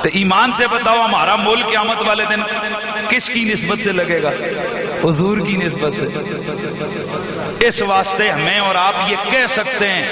تو ایمان سے بتاؤ ہمارا مول قیامت والے دن کس کی نسبت سے لگے گا؟ حضور کی نسبت سے۔ اس واسطے ہمیں اور آپ یہ کہہ سکتے ہیں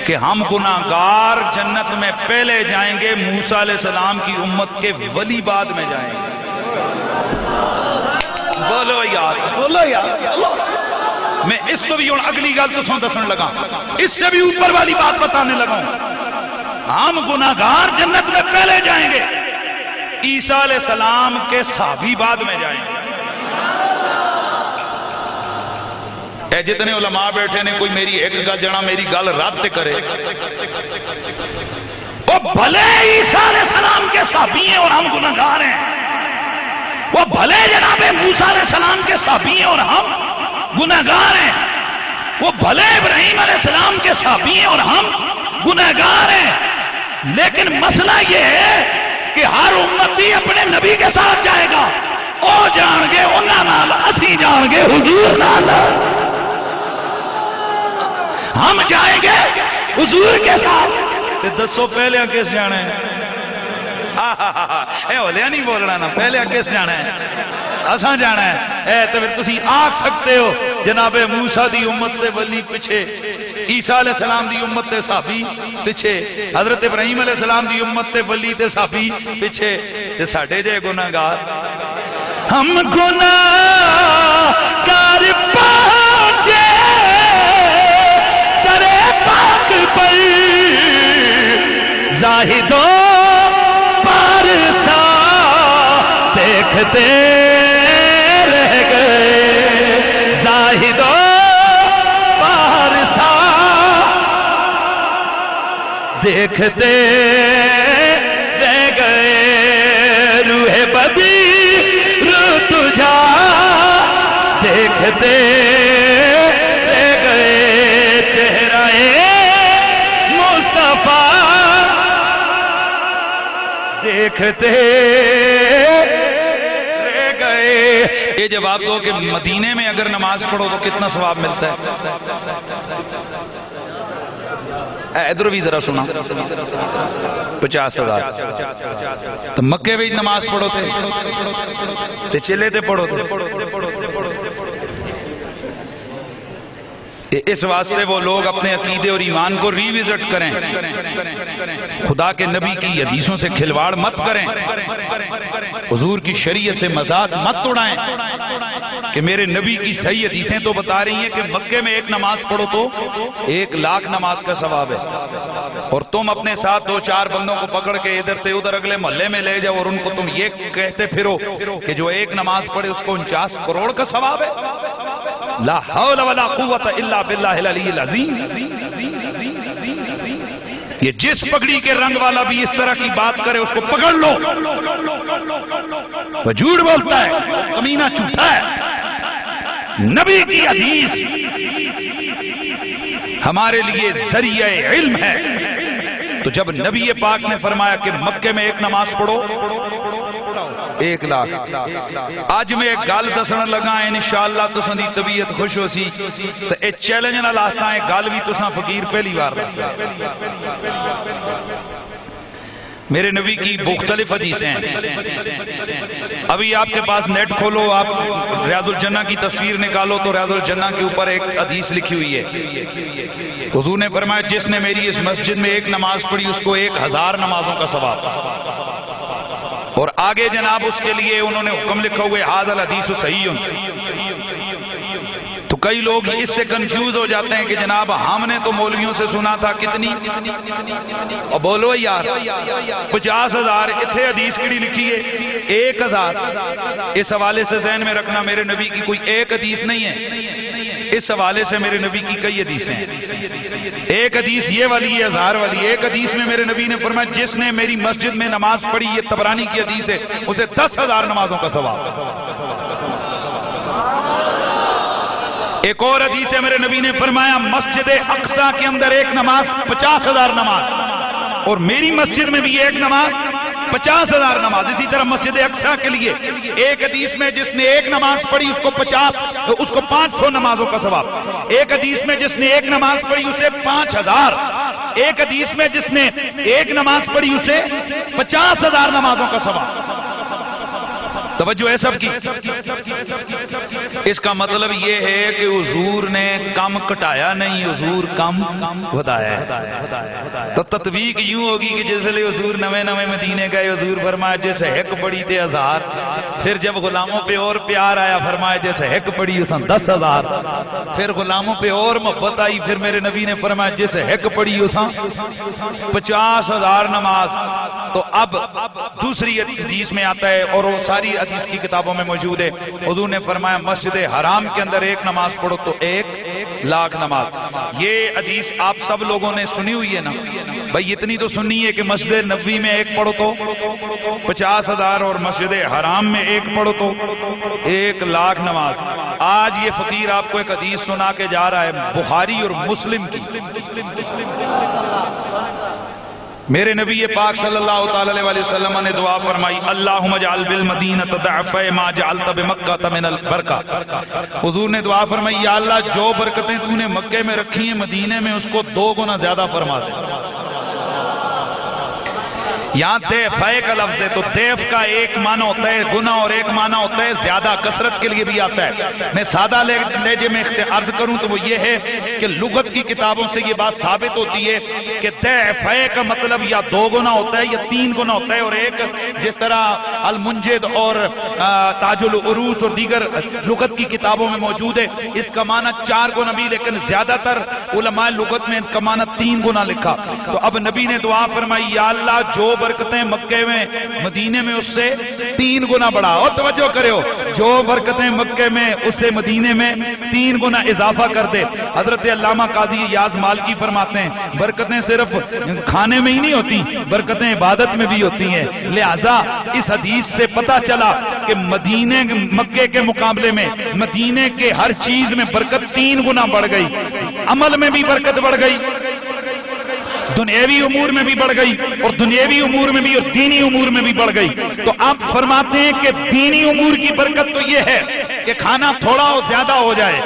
کہ ہم گناہگار جنت میں پہلے جائیں گے، موسیٰ علیہ السلام کی امت کے ولی بعد میں جائیں گے۔ بولو یار، بولو یار۔ میں اس کو بھی اگلی گل تو سن دسن لگا، اس سے بھی اوپر والی بات بتانے لگا ہوں۔ ہم گناہگار جنت میں پہلے جائیں گے، عیسیٰ علیہ السلام کے صحابی بعد میں جائیں گے۔ اے جتنے علماء بیٹھے نے کوئی میری ایک گل جنا میری گل رد کرے، وہ بھلے عیسیٰ علیہ السلام کے صحابی ہیں اور ہم گناہگار ہیں، وہ بھلے جناب موسیٰ علیہ السلام کے صحابی ہیں اور ہم گناہگار ہیں، وہ بھلے ابراہیم علیہ السلام کے صحابی ہیں اور ہم گناہگار ہیں، لیکن مسئلہ یہ ہے کہ ہر امتی اپنے نبی کے ساتھ جائے گا۔ او جان گے انہاں نال، اسی جان گے حضور نال، ہم جائیں گے حضور کے ساتھ۔ دسو پہلے کس جانا ہے؟ اے ہولیا نہیں بولنا نا، پہلے کس جانا ہے؟ اساں جانا ہے۔ اے تو پھر تسی آکھ سکتے ہو جناب موسیٰ دی امت سے ولی پچھے، عیسیٰ علیہ السلام دی امت تے صحابی پچھے، حضرت ابراہیم علیہ السلام دی امت تے ولی تے صحابی پچھے، تے ساڑھے جے گناہگار۔ ہم گناہگار پہنچے ترے پاک پر، زاہدوں پارسا دیکھتے رہ گئے، زاہدوں پارسا دیکھتے رہ گئے، روح بدی رو تجھا دیکھتے رہ گئے، چہرہ مصطفیٰ دیکھتے رہ گئے۔ یہ جواب دو کہ مدینے میں اگر نماز پڑھو تو کتنا ثواب ملتا ہے؟ ادھر بھی ذرا سنا، 50,000۔ تو مکے بھی نماز پڑھو تے چلے تے پڑھو تے۔ اس واسطے وہ لوگ اپنے عقیدے اور ایمان کو ری وزٹ کریں، خدا کے نبی کی حدیثوں سے کھلواڑ مت کریں، حضور کی شریعت سے مذاق مت اڑائیں کہ میرے نبی کی صحیح حدیثیں تو بتا رہی ہیں کہ مکے میں ایک نماز پڑھو تو 1,00,000 نماز کا ثواب ہے، اور تم اپنے ساتھ 2-4 بندوں کو پکڑ کے ادھر سے ادھر اگلے محلے میں لے جاؤ اور ان کو تم یہ کہتے پھرو کہ جو ایک نماز پڑھے اس کو 49 کروڑ کا ثواب ہے۔ لا حول ولا قوت الا باللہ العلی العظیم۔ یہ جس پگڑی کے رنگ والا بھی اس طرح کی بات کرے اس کو پکڑ لو، وہ جھوٹ بولتا ہے، کمینہ جھوٹا ہے۔ نبی کی حدیث ہمارے لیے ذریعہ علم ہے، تو جب نبی پاک نے فرمایا کہ مکے میں ایک نماز پڑھو 1,00,000، آج میں ایک گال دسن لگا انشاءاللہ تساں دی طبیعت خوش ہو سی، تو ایک چیلنج نہ لاتا ہے گال بھی تساں فقیر پہلی بار دسا۔ میرے نبی کی مختلف حدیثیں ہیں، ابھی آپ کے پاس نیٹ کھولو، آپ ریاض الجنہ کی تصویر نکالو تو ریاض الجنہ کے اوپر ایک حدیث لکھی ہوئی ہے، حضور نے فرمایا جس نے میری اس مسجد میں ایک نماز پڑھی اس کو 1,000 نمازوں کا ثواب، اور آگے جناب اس کے لیے انہوں نے حکم لکھا ہوئے ھذا الحدیث صحیح۔ تو کئی لوگ اس سے کنفیوز ہو جاتے ہیں کہ جناب ہم نے تو مولویوں سے سنا تھا کتنی، اور بولو یار 50,000، اتھے حدیث کیڑی لکھی ہے 1,000۔ اس حوالے سے ذہن میں رکھنا میرے نبی کی کوئی ایک حدیث نہیں ہے، اس حوالے سے میرے نبی کی کئی حدیثیں ہیں۔ ایک حدیث یہ والی ہے 1,000 والی، ایک حدیث میں میرے نبی نے فرمایا جس نے میری مسجد میں نماز پڑھی، یہ طبرانی کی حدیث ہے، اسے 10,000 نمازوں کا ثواب۔ ایک اور حدیث ہے میرے نبی نے فرمایا مسجد اقصی کے اندر ایک نماز 50,000 نماز، اور میری مسجد میں بھی ایک نماز 50,000 نماز۔ اسی طرح مسجد اقصی کے لیے ایک حدیث میں جس نے ایک نماز پڑھی اس کو 500 نمازوں کا ثواب، ایک حدیث میں جس نے ایک نماز پڑھی اسے 5,000۔ ایک حدیث میں جس نے ایک نماز پڑھی اسے 50,000 نمازوں کا ثواب۔ توجہ ہے سب کی؟ اس کا مطلب یہ ہے کہ حضور نے کم کٹایا نہیں، حضور کم بتایا ہے۔ تو تطبیق یوں ہوگی کہ جس لئے حضور نوے مدینے گئے، حضور فرمایا جیسے ہک پڑی تھے 1000، پھر جب غلاموں پہ اور پیار آیا فرمایا جیسے ہک پڑی اساں 10,000، پھر غلاموں پہ اور محبت آئی، پھر میرے نبی نے فرمایا جیسے ہک پڑی اساں 50,000 نماز۔ تو اب دوسری حدیث میں آتا ہے اور وہ ساری حدیث کی کتابوں میں موجود ہے، حضور نے فرمایا مسجد حرام کے اندر ایک نماز پڑھو تو 1,00,000 نماز۔ یہ حدیث آپ سب لوگوں نے سنی ہوئی ہے نا بھائی؟ اتنی تو سنی ہے کہ مسجد نبوی میں ایک پڑھو تو 50,000 اور مسجد حرام میں ایک پڑھو تو 1,00,000 نماز۔ آج یہ فقیر آپ کو ایک حدیث سنا کے جا رہا ہے بخاری اور مسلم کی۔ میرے نبی پاک صلی اللہ علیہ وسلم نے دعا فرمائی اللہم اجعل بالمدینہ ضعف ما جعلت بمکہ من البرکہ۔ حضور نے دعا فرمائی یا اللہ جو برکتیں تو نے مکے میں رکھی ہیں مدینے میں اس کو 2 گنا زیادہ فرما دے۔ یہاں دیفائے کا لفظ ہے، تو دیف کا ایک معنی ہوتا ہے گناہ اور ایک معنی ہوتا ہے زیادہ، کثرت کے لیے بھی آتا ہے۔ میں سادہ لہجے میں عرض کروں تو وہ یہ ہے کہ لغت کی کتابوں سے یہ بات ثابت ہوتی ہے کہ دیفائے کا مطلب یا 2 گنا ہوتا ہے یا 3 گنا ہوتا ہے، اور ایک جس طرح المنجد اور تاج العروس اور دیگر لغت کی کتابوں میں موجود ہے اس کا معنی 4 گنا بھی، لیکن زیادہ تر علماء لغت میں اس کا معنی 3 گنا لکھا۔ تو اب نبی نے دعا فرمائی یا اللہ جو برکتیں مکے میں مدینے میں اس سے 3 گنا بڑھا، اور توجہ کرے ہو جو برکتیں مکے میں اس سے مدینے میں 3 گنا اضافہ کر دے۔ حضرت علامہ قاضی یاز مالکی فرماتے ہیں برکتیں صرف کھانے میں ہی نہیں ہوتی، برکتیں عبادت میں بھی ہوتی ہیں۔ لہٰذا اس حدیث سے پتہ چلا کہ مدینے مکے کے مقابلے میں مدینے کے ہر چیز میں برکت 3 گنا بڑھ گئی، عمل میں بھی برکت بڑھ گئی، دنیاوی امور میں بھی بڑھ گئی، اور دنیاوی امور میں بھی اور دینی امور میں بھی بڑھ گئی۔ تو آپ فرماتے ہیں کہ دینی امور کی برکت تو یہ ہے کہ کھانا تھوڑا ہو زیادہ ہو جائے،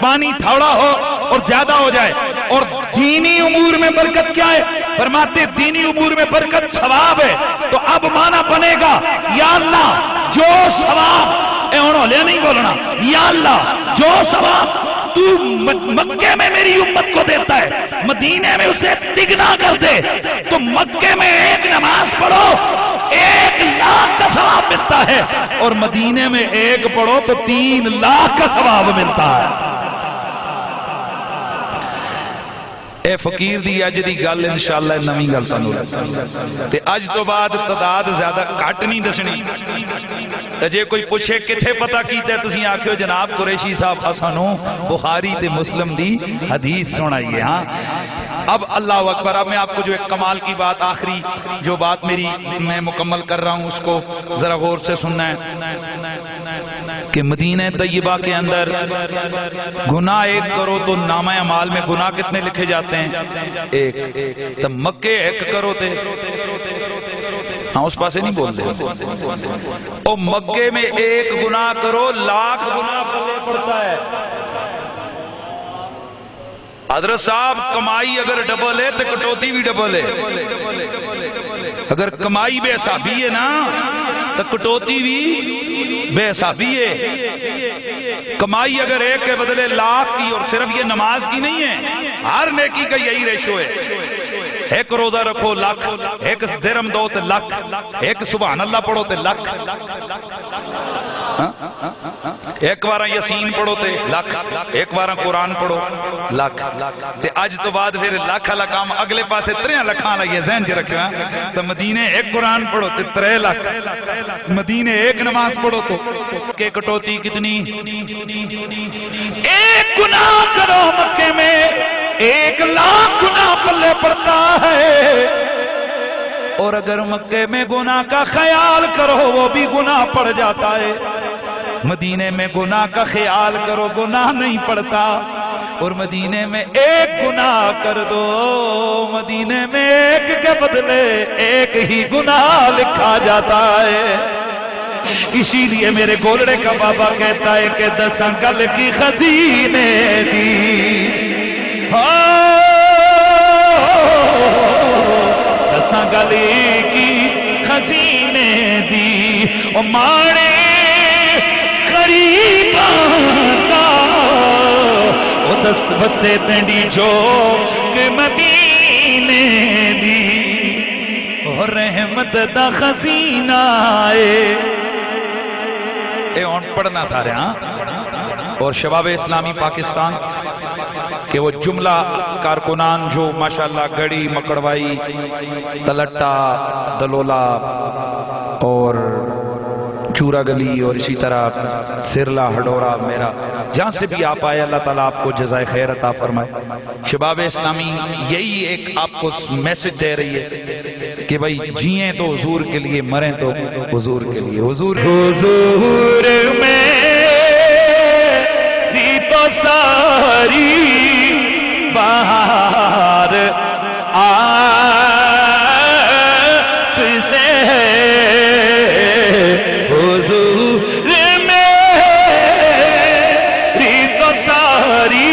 پانی تھوڑا ہو اور زیادہ ہو جائے، اور دینی امور میں برکت کیا ہے؟ فرماتے دینی امور میں برکت ثواب ہے۔ تو اب معنی بنے گا یا اللہ جو ثواب، اے نہیں بولنا، یا اللہ جو ثواب تو مکے میں میری امت کو دیتا ہے مدینے میں اسے تگنا کر دے۔ تو مکے میں ایک نماز پڑھو 1,00,000 کا ثواب ملتا ہے، اور مدینے میں ایک پڑھو تو 3,00,000 کا ثواب ملتا ہے۔ اے فقیر دی اج دی گل انشاءاللہ نویں گل تانوں تے اج تو بعد تعداد زیادہ گھٹ نہیں دسنی، تے جے کوئی پوچھے کتھے پتہ کیتا ہے تسی آکھو جناب قریشی صاحب اسانوں بخاری تے مسلم دی حدیث سنائی ہے۔ ہاں اب اللہ اکبر، اب میں آپ کو جو ایک کمال کی بات، آخری جو بات میری میں مکمل کر رہا ہوں اس کو ذرا غور سے سننا ہے کہ مدینہ طیبہ کے اندر گناہ ایک کرو تو نامہ اعمال میں گناہ کتنے لکھے جاتے ہیں؟ ایک۔ تو مکے ایک کرو تے ہاں اس پاسے نہیں بول دے او مکے میں ایک گناہ کرو 1,00,000 گناہ پڑتا ہے۔ حضرت صاحب کمائی اگر ڈبل ہے تو کٹوتی بھی ڈبل ہے۔ اگر کمائی بے حسابی ہے نا تو کٹوتی بھی بے حسابی ہے۔ کمائی اگر ایک کے بدلے 1,00,000 کی، اور صرف یہ نماز کی نہیں ہے، ہر نیکی کا یہی ریشو ہے۔ ایک روزہ رکھو 1,00,000، ایک درہم دو تو 1,00,000، ایک سبحان اللہ پڑھو تو 1,00,000، ایک بارہ یسین پڑھو تے 1,00,000، ایک بارہ قرآن پڑھو 1,00,000۔ تے اج تو بعد پھر 1,00,000 کام اگلے پاسے 3,00,000 لگے ذہن چ رکھنا۔ تو مدینے ایک قرآن پڑھو تے 3,00,000، مدینے ایک نماز پڑھو تو کہ کٹوتی کتنی؟ ایک گناہ کرو مکے میں 1,00,000 گناہ پلے پڑتا ہے، اور اگر مکے میں گناہ کا خیال کرو وہ بھی گناہ پڑ جاتا ہے۔ مدینے میں گناہ کا خیال کرو گناہ نہیں پڑتا، اور مدینے میں ایک گناہ کر دو مدینے میں ایک کے بدلے ایک ہی گناہ لکھا جاتا ہے۔ اسی لیے میرے گولڑے کا بابا کہتا ہے کہ 10 گل کی خزینے دی گلی کی خزینے دی او ماڑے غریباں دا او دس بسے تنڈی جو کہ مدینے دی او رحمت دا خزینہ اے اون پڑھنا سارے ہاں. اور شباب اسلامی پاکستان کہ وہ جملہ کارکنان جو ماشاءاللہ گڑی مکڑوائی تلٹا دلولا اور چورا گلی اور اسی طرح سرلا ہڈورا میرا جہاں سے بھی آپ آئے اللہ تعالیٰ آپ کو جزائے خیر عطا فرمائے. شباب اسلامی یہی ایک آپ کو میسج دے رہی ہے کہ بھئی جیئیں تو حضور کے لیے مریں تو حضور کے لیے. حضور میں تو ساری بہار آپ سے حضور میری تو ساری